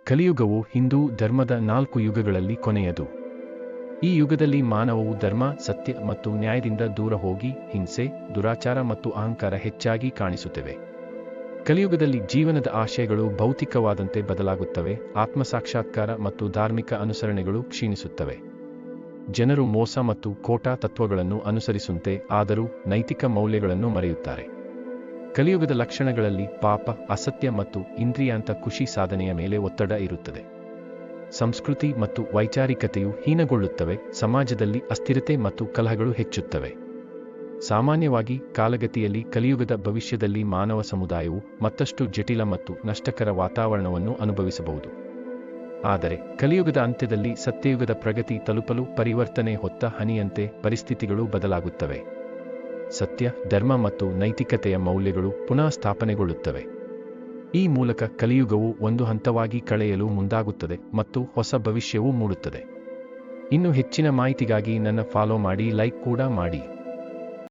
ಕಲಿಯುಗವು ಹಿಂದೂ ಧರ್ಮದ 4 ಯುಗಗಳಲ್ಲಿ ಕೊನೆಯದು. ಈ ಯುಗದಲ್ಲಿ ಮಾನವವು ಧರ್ಮ, ಸತ್ಯ ಮತ್ತು ನ್ಯಾಯದಿಂದ ದೂರ ಹೋಗಿ ಹಿಂಸೆ, ದುರಾಚಾರ ಮತ್ತು ಅಹಂಕಾರ ಹೆಚ್ಚಾಗಿ ಕಾಣಿಸುತ್ತವೆ. ಕಲಿಯುಗದಲ್ಲಿ ಜೀವನದ ಆಶಯಗಳು ಭೌತಿಕವಾದಂತೆ ಬದಲಾಗುತ್ತವೆ, ಆತ್ಮಸಾಕ್ಷಾತ್ಕಾರ ಮತ್ತು ಧಾರ್ಮಿಕ ಅನುಸರಣೆಗಳು ಕ್ಷೀಣಿಸುತ್ತವೆ. ಜನರು ಮೋಸ ಮತ್ತು ಖೋಟಾ ತತ್ವಗಳನ್ನು ಅನುಸರಿಸುವಂತೆ ಆದರೂ ನೈತಿಕ ಮೌಲ್ಯಗಳನ್ನು ಮರೆಯುತ್ತಾರೆ. ಕಲಿಯುಗದ ಲಕ್ಷಣಗಳಲ್ಲಿ ಪಾಪ, ಅಸತ್ಯ ಮತ್ತು ಇಂದ್ರಿಯಾಂತ ಖುಷಿ ಸಾಧನೆಯ ಮೇಲೆ ಒತ್ತಡ ಇರುತ್ತದೆ. ಸಂಸ್ಕೃತಿ ಮತ್ತು ವೈಚಾರಿಕತೆಯು ಹೀನಗೊಳ್ಳುತ್ತವೆ, ಸಮಾಜದಲ್ಲಿ ಅಸ್ಥಿರತೆ ಮತ್ತು ಕಲಹಗಳು ಹೆಚ್ಚುತ್ತವೆ. ಸಾಮಾನ್ಯವಾಗಿ ಕಾಲಗತಿಯಲ್ಲಿ ಕಲಿಯುಗದ ಭವಿಷ್ಯದಲ್ಲಿ ಮಾನವ ಸಮುದಾಯವು ಮತ್ತಷ್ಟು ಜಟಿಲ ಮತ್ತು ನಷ್ಟಕರ ವಾತಾವರಣವನ್ನು ಅನುಭವಿಸಬಹುದು. ಆದರೆ ಕಲಿಯುಗದ ಅಂತ್ಯದಲ್ಲಿ ಸತ್ಯಯುಗದ ಪ್ರಗತಿ ತಲುಪಲು ಪರಿವರ್ತನೆ ಹೊತ್ತ ಹನಿಯಂತೆ ಪರಿಸ್ಥಿತಿಗಳು ಬದಲಾಗುತ್ತವೆ. ಸತ್ಯ, ಧರ್ಮ ಮತ್ತು ನೈತಿಕತೆಯ ಮೌಲ್ಯಗಳು ಪುನಃ ಸ್ಥಾಪನೆಗೊಳ್ಳುತ್ತವೆ. ಈ ಮೂಲಕ ಕಲಿಯುಗವು ಒಂದು ಹಂತವಾಗಿ ಕಳೆಯಲು ಮುಂದಾಗುತ್ತದೆ ಮತ್ತು ಹೊಸ ಭವಿಷ್ಯವೂ ಮೂಡುತ್ತದೆ. ಇನ್ನು ಹೆಚ್ಚಿನ ಮಾಹಿತಿಗಾಗಿ ನನ್ನ ಫಾಲೋ ಮಾಡಿ, ಲೈಕ್ ಕೂಡ ಮಾಡಿ.